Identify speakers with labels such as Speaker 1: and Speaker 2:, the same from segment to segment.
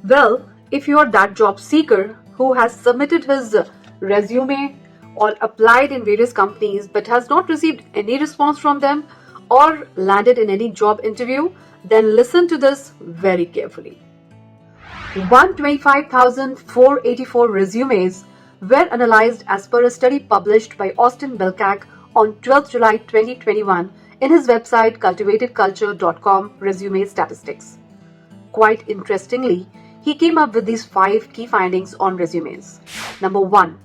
Speaker 1: Well, if you are that job seeker who has submitted his resume or applied in various companies but has not received any response from them or landed in any job interview, then listen to this very carefully. 125,484 resumes were analyzed as per a study published by Austin Belcak on 12 July 2021 in his website cultivatedculture.com resume statistics. Quite interestingly, he came up with these 5 key findings on resumes. Number 1.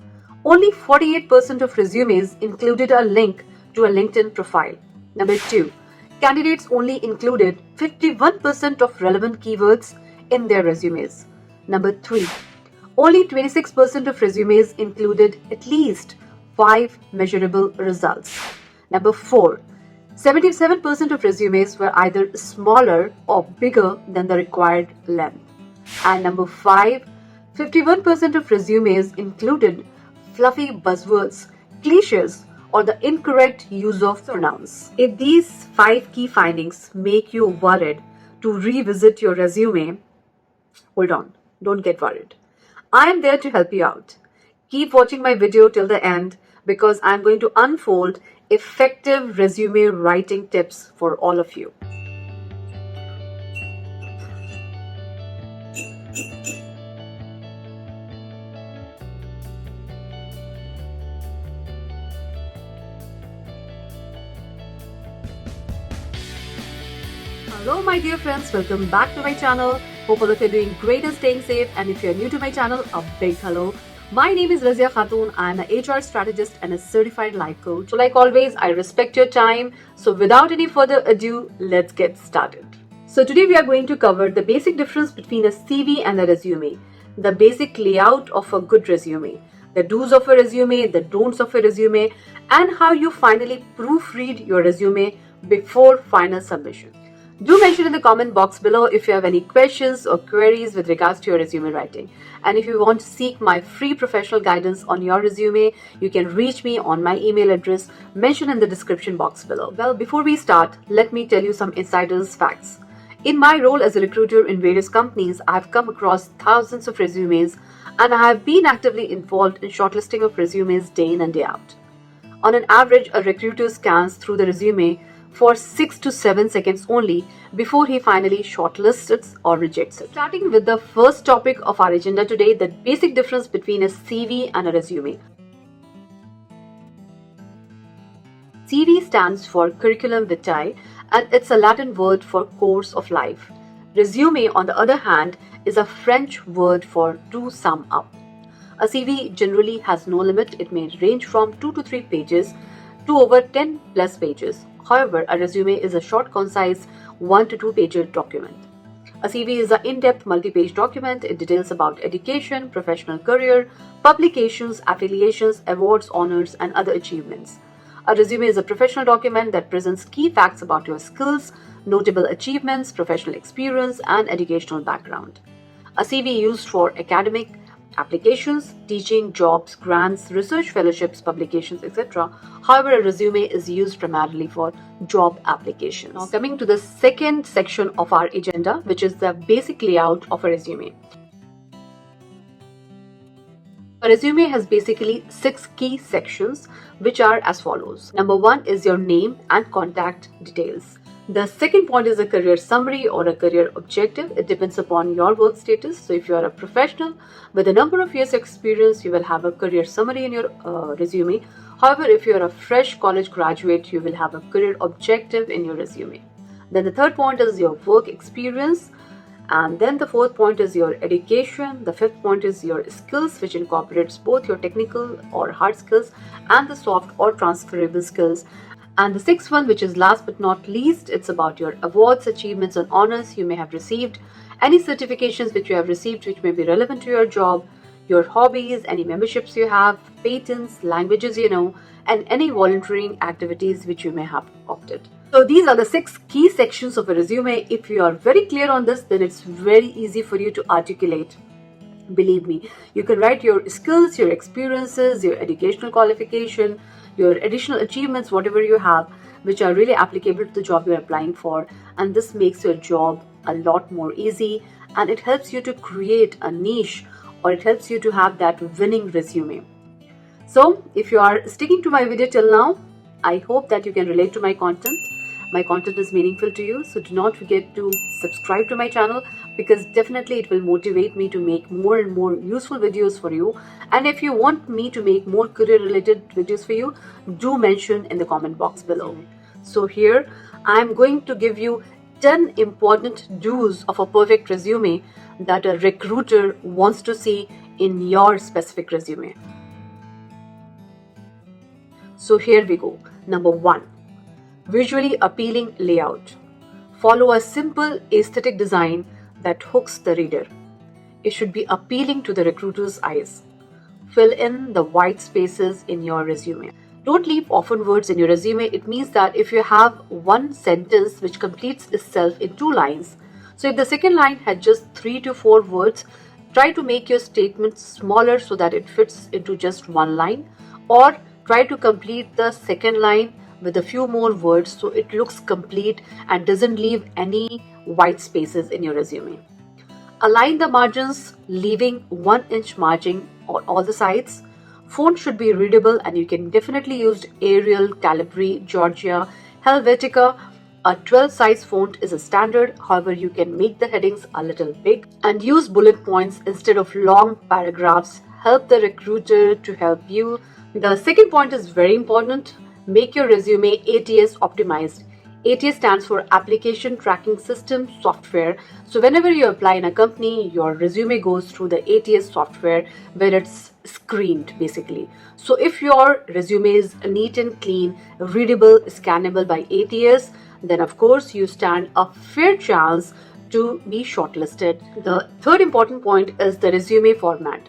Speaker 1: Only 48% of resumes included a link to a LinkedIn profile. Number 2. Candidates only included 51% of relevant keywords in their resumes. Number 3. Only 26% of resumes included at least 5 measurable results. Number 4. 77% of resumes were either smaller or bigger than the required length. And number 5, 51% of resumes included fluffy buzzwords, cliches, or the incorrect use of pronouns. If these 5 key findings make you worried to revisit your resume, hold on, don't get worried. I am there to help you out. Keep watching my video till the end because I am going to unfold effective resume writing tips for all of you. Hello my dear friends, welcome back to my channel. Hope all of you are doing great and staying safe, and if you are new to my channel, a big hello. My name is Razia Khatun. I am an HR strategist and a certified life coach. So like always, I respect your time. So without any further ado, let's get started. So today we are going to cover the basic difference between a CV and a resume, the basic layout of a good resume, the do's of a resume, the don'ts of a resume, and how you finally proofread your resume before final submission. Do mention in the comment box below if you have any questions or queries with regards to your resume writing. And if you want to seek my free professional guidance on your resume, you can reach me on my email address mentioned in the description box below. Well, before we start, let me tell you some insider's facts. In my role as a recruiter in various companies, I have come across thousands of resumes and I have been actively involved in shortlisting of resumes day in and day out. On an average, a recruiter scans through the resume for 6 to 7 seconds only before he finally shortlists or rejects it. Starting with the first topic of our agenda today, the basic difference between a CV and a resume. CV stands for Curriculum Vitae and it's a Latin word for course of life. Resume, on the other hand, is a French word for to sum up. A CV generally has no limit. It may range from 2 to 3 pages to over 10 plus pages. However, a resume is a short, concise 1 to 2 page document. A CV is an in-depth multi-page document. It details about education, professional career, publications, affiliations, awards, honors, and other achievements. A resume is a professional document that presents key facts about your skills, notable achievements, professional experience, and educational background. A CV used for academic applications, teaching, jobs, grants, research fellowships, publications, etc. However, a resume is used primarily for job applications. Now, coming to the second section of our agenda, which is the basic layout of a resume. A resume has basically 6 key sections, which are as follows. Number 1 is your name and contact details. The second point is a career summary or a career objective. It depends upon your work status. So if you are a professional with a number of years experience, you will have a career summary in your resume. However, if you are a fresh college graduate, you will have a career objective in your resume. Then the third point is your work experience. And then the fourth point is your education. The fifth point is your skills, which incorporates both your technical or hard skills and the soft or transferable skills. And the sixth one, which is last but not least, it's about your awards, achievements, and honors you may have received, any certifications which you have received which may be relevant to your job, your hobbies, any memberships you have, patents, languages you know, and any volunteering activities which you may have opted. So these are the 6 key sections of a resume. If you are very clear on this, then it's very easy for you to articulate. Believe me, you can write your skills, your experiences, your educational qualification, your additional achievements, whatever you have, which are really applicable to the job you're applying for. And this makes your job a lot more easy and it helps you to create a niche, or it helps you to have that winning resume. So if you are sticking to my video till now, I hope that you can relate to my content. My content is meaningful to you, so do not forget to subscribe to my channel, because definitely it will motivate me to make more and more useful videos for you. And if you want me to make more career related videos for you, do mention in the comment box below. So here I'm going to give you 10 important do's of a perfect resume that a recruiter wants to see in your specific resume. So here we go. Number 1, visually appealing layout. Follow a simple aesthetic design that hooks the reader. It should be appealing to the recruiter's eyes. Fill in the white spaces in your resume. Don't leave orphan words in your resume. It means that if you have one sentence which completes itself in 2 lines, so if the second line had just 3 to 4 words, try to make your statement smaller so that it fits into just 1 line, or try to complete the second line with a few more words so it looks complete and doesn't leave any white spaces in your resume. Align the margins, leaving 1-inch margin on all the sides. Font should be readable, and you can definitely use Arial, Calibri, Georgia, Helvetica. A 12 size font is a standard. However, you can make the headings a little big and use bullet points instead of long paragraphs. Help the recruiter to help you. The second point is very important. Make your resume ATS optimized. ATS stands for Application Tracking System Software. So whenever you apply in a company, your resume goes through the ATS software where it's screened basically. So if your resume is neat and clean, readable, scannable by ATS, then of course you stand a fair chance to be shortlisted. The third important point is the resume format.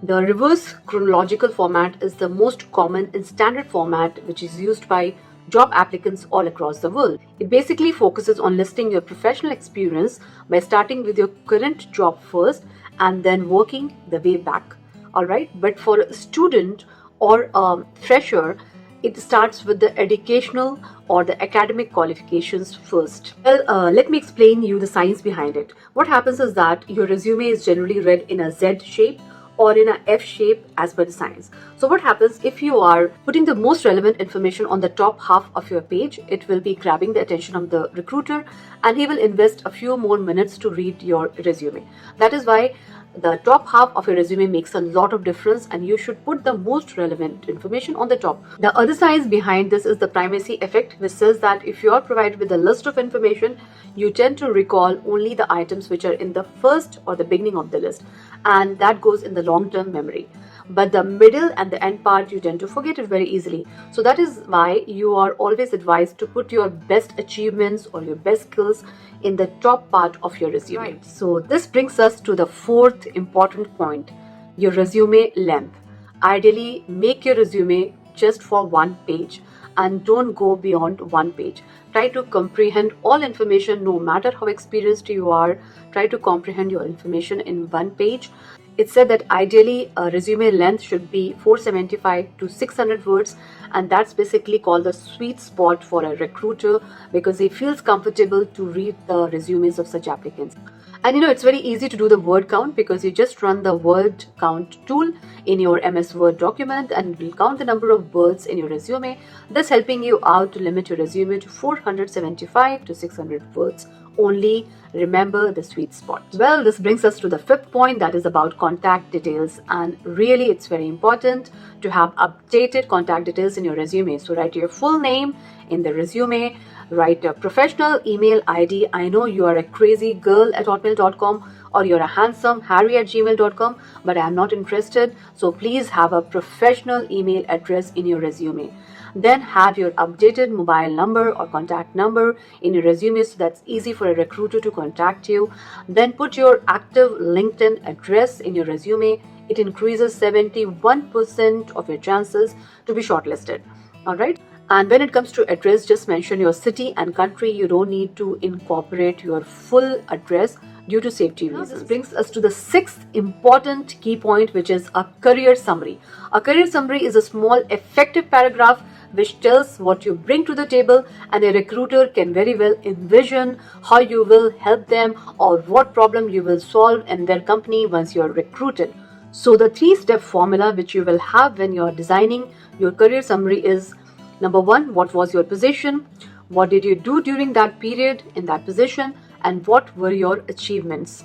Speaker 1: The reverse chronological format is the most common and standard format which is used by job applicants all across the world. It basically focuses on listing your professional experience by starting with your current job first and then working the way back. Alright, but for a student or a fresher, it starts with the educational or the academic qualifications first. Well, let me explain you the science behind it. What happens is that your resume is generally read in a Z shape or in a F shape as per the science. So what happens if you are putting the most relevant information on the top half of your page, it will be grabbing the attention of the recruiter and he will invest a few more minutes to read your resume. That is why the top half of your resume makes a lot of difference, and you should put the most relevant information on the top. The other science behind this is the primacy effect, which says that if you are provided with a list of information, you tend to recall only the items which are in the first or the beginning of the list, and that goes in the long-term memory. But the middle and the end part, you tend to forget it very easily. So that is why you are always advised to put your best achievements or your best skills in the top part of your resume. Right. So this brings us to the fourth important point, your resume length. Ideally, make your resume just for 1 page and don't go beyond 1 page. Try to comprehend all information, no matter how experienced you are. Try to comprehend your information in 1 page. It's said that ideally a resume length should be 475 to 600 words, and that's basically called the sweet spot for a recruiter because he feels comfortable to read the resumes of such applicants. And it's very easy to do the word count because you just run the word count tool in your MS Word document and it will count the number of words in your resume, thus helping you out to limit your resume to 475 to 600 words. Only remember the sweet spot. Well, this brings us to the fifth point, that is about contact details, and really it's very important to have updated contact details in your resume. So write your full name in the resume, write a professional email ID. I know you are a crazy girl at hotmail.com or you're a handsome Harry at gmail.com, but I am not interested. So please have a professional email address in your resume. Then have your updated mobile number or contact number in your resume so that's easy for a recruiter to contact you. Then put your active LinkedIn address in your resume. It increases 71% of your chances to be shortlisted. All right. And when it comes to address, just mention your city and country. You don't need to incorporate your full address due to safety reasons. This brings us to the sixth important key point, which is a career summary. A career summary is a small, effective paragraph which tells what you bring to the table, and a recruiter can very well envision how you will help them or what problem you will solve in their company once you are recruited. So the 3-step formula which you will have when you are designing your career summary is: number 1, what was your position? What did you do during that period in that position? And what were your achievements?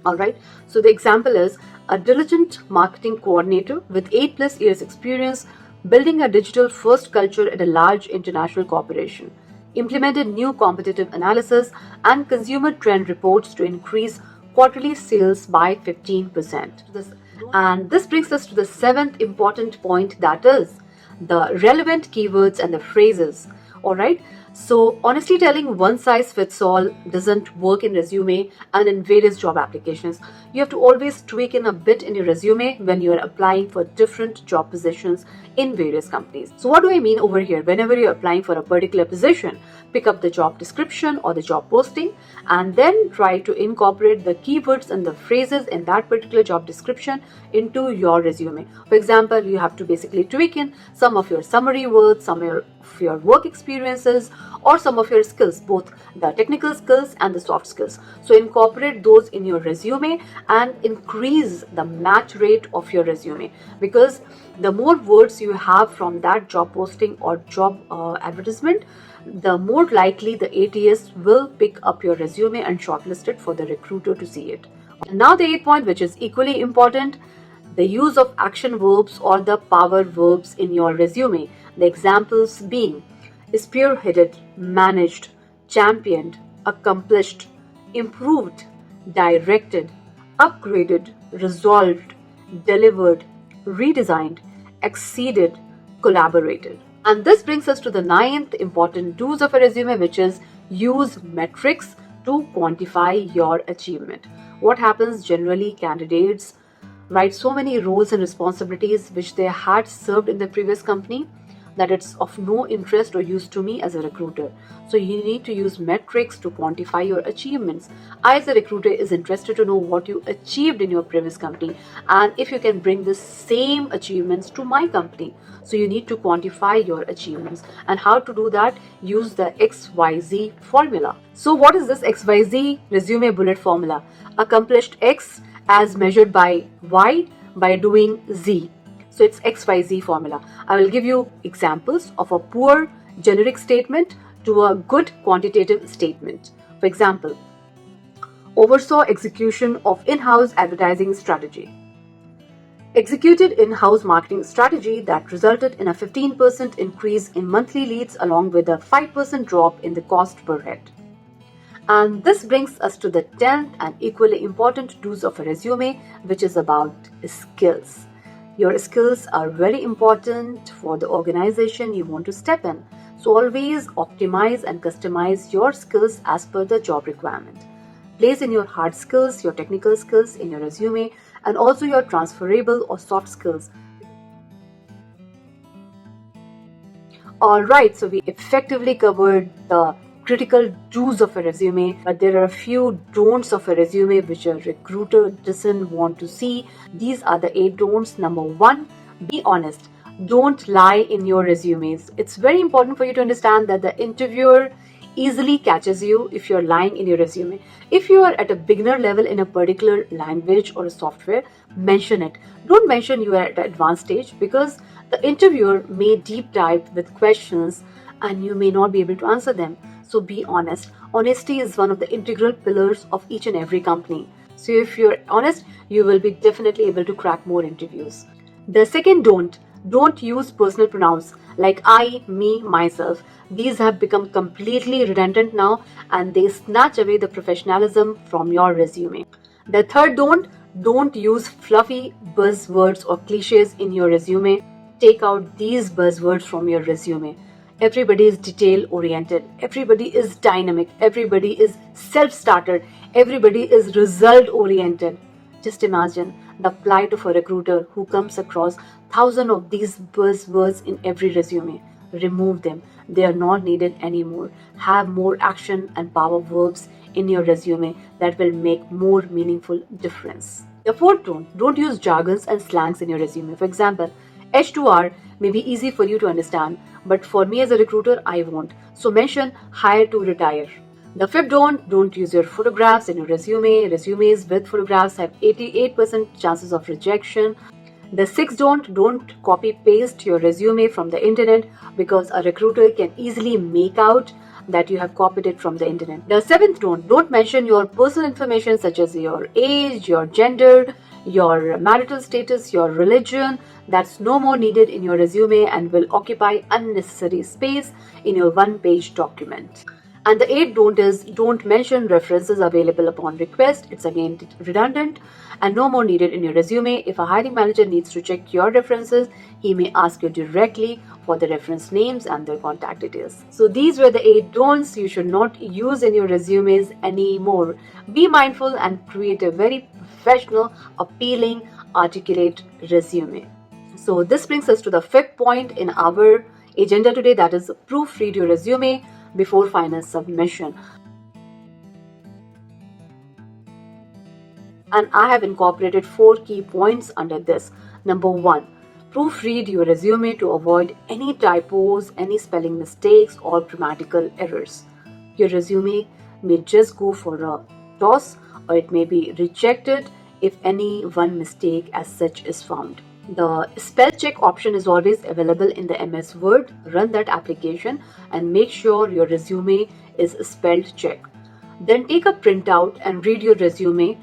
Speaker 1: Alright, so the example is a diligent marketing coordinator with 8+ years experience building a digital first culture at a large international corporation, implemented new competitive analysis and consumer trend reports to increase quarterly sales by 15%. And this brings us to the 7th important point, that is the relevant keywords and the phrases. Alright, so honestly telling, one size fits all doesn't work in resume and in various job applications. You have to always tweak in a bit in your resume when you are applying for different job positions in various companies. So what do I mean over here? Whenever you're applying for a particular position, pick up the job description or the job posting and then try to incorporate the keywords and the phrases in that particular job description into your resume. For example, you have to basically tweak in some of your summary words, some of your work experiences, or some of your skills, both the technical skills and the soft skills. So incorporate those in your resume and increase the match rate of your resume, because the more words you have from that job posting or job advertisement, the more likely the ATS will pick up your resume and shortlist it for the recruiter to see it. And now the 8th point, which is equally important, the use of action verbs or the power verbs in your resume. The examples being spearheaded, managed, championed, accomplished, improved, directed, upgraded, resolved, delivered, redesigned, exceeded, collaborated. And this brings us to the 9th important do's of a resume, which is use metrics to quantify your achievement. What happens generally, candidates write so many roles and responsibilities which they had served in their previous company that it's of no interest or use to me as a recruiter. So you need to use metrics to quantify your achievements. I as a recruiter is interested to know what you achieved in your previous company and if you can bring the same achievements to my company. So you need to quantify your achievements. And how to do that? Use the XYZ formula. So what is this XYZ resume bullet formula? Accomplished X as measured by Y by doing Z. So it's XYZ formula. I will give you examples of a poor generic statement to a good quantitative statement. For example, oversaw execution of in-house advertising strategy. Executed in-house marketing strategy that resulted in a 15% increase in monthly leads along with a 5% drop in the cost per head. And this brings us to the 10th and equally important do's of a resume, which is about skills. Your skills are very important for the organization you want to step in. So always optimize and customize your skills as per the job requirement. Place in your hard skills, your technical skills in your resume, and also your transferable or soft skills. Alright, so we effectively covered the critical do's of a resume, but there are a few don'ts of a resume which a recruiter doesn't want to see. These are the 8 don'ts. Number 1, be honest. Don't lie in your resumes. It's very important for you to understand that the interviewer easily catches you if you're lying in your resume. If you are at a beginner level in a particular language or a software, mention it. Don't mention you are at an advanced stage, because the interviewer may deep dive with questions and you may not be able to answer them. So be honest. Honesty is one of the integral pillars of each and every company. So if you're honest, you will be definitely able to crack more interviews. The second don't use personal pronouns like I, me, myself. These have become completely redundant now and they snatch away the professionalism from your resume. The third don't use fluffy buzzwords or cliches in your resume. Take out these buzzwords from your resume. Everybody is detail oriented, everybody is dynamic, everybody is self-started, everybody is result oriented. Just imagine the plight of a recruiter who comes across thousands of these buzzwords in every resume. Remove them. They are not needed anymore. Have more action and power verbs in your resume that will make more meaningful difference. The fourth don't use jargons and slangs in your resume. For example, H2R may be easy for you to understand, but for me as a recruiter, I won't. So mention hire to retire. The fifth don't use your photographs in your resume. Resumes with photographs have 88% chances of rejection. The sixth don't copy paste your resume from the internet, because a recruiter can easily make out that you have copied it from the internet. The seventh don't mention your personal information such as your age, your gender, your marital status, your religion. That's no more needed in your resume and will occupy unnecessary space in your one-page document. And the eighth don't is don't mention references available upon request. It's again redundant and no more needed in your resume. If a hiring manager needs to check your references, he may ask you directly for the reference names and their contact details. So these were the 8 don'ts you should not use in your resumes anymore. Be mindful and create a very professional, appealing, articulate resume. So this brings us to the 5th point in our agenda today, that is proofread your resume before final submission. And I have incorporated 4 key points under this. Number 1, proofread your resume to avoid any typos, any spelling mistakes, or grammatical errors. Your resume may just go for a toss, or it may be rejected if any one mistake as such is found. The spell check option is always available in the MS Word. Run that application and make sure your resume is spelled check. Then take a printout and read your resume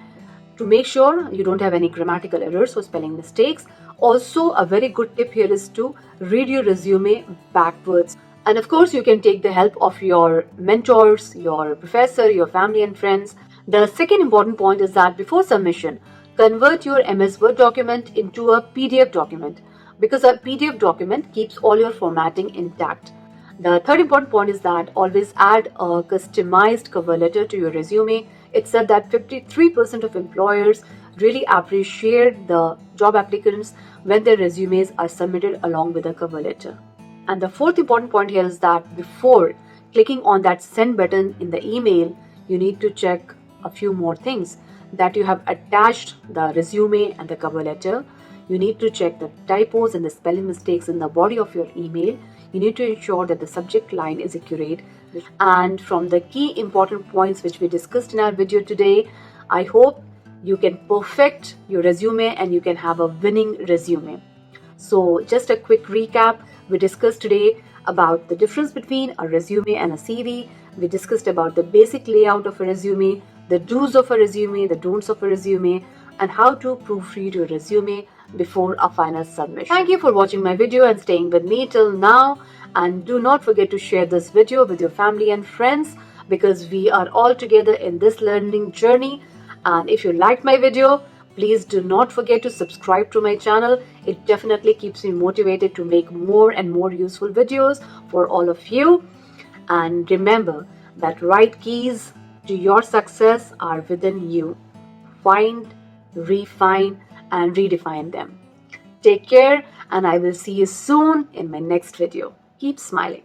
Speaker 1: to make sure you don't have any grammatical errors or spelling mistakes. Also, a very good tip here is to read your resume backwards. And of course, you can take the help of your mentors, your professor, your family and friends. The second important point is that before submission, convert your MS Word document into a PDF document, because a PDF document keeps all your formatting intact. The third important point is that always add a customized cover letter to your resume. It's said that 53% of employers really appreciate the job applicants when their resumes are submitted along with a cover letter. And the fourth important point here is that before clicking on that send button in the email, you need to check a few more things. That you have attached the resume and the cover letter. You need to check the typos and the spelling mistakes in the body of your email. You need to ensure that the subject line is accurate. And from the key important points which we discussed in our video today, I hope you can perfect your resume and you can have a winning resume. So just a quick recap. We discussed today about the difference between a resume and a CV. We discussed about the basic layout of a resume, the do's of a resume, the don'ts of a resume, and how to proofread your resume before a final submission. Thank you for watching my video and staying with me till now. And do not forget to share this video with your family and friends, because we are all together in this learning journey. And if you liked my video, please do not forget to subscribe to my channel. It definitely keeps me motivated to make more and more useful videos for all of you. And remember that right keys to your success are within you. Find, refine, and redefine them. Take care, and I will see you soon in my next video. Keep smiling.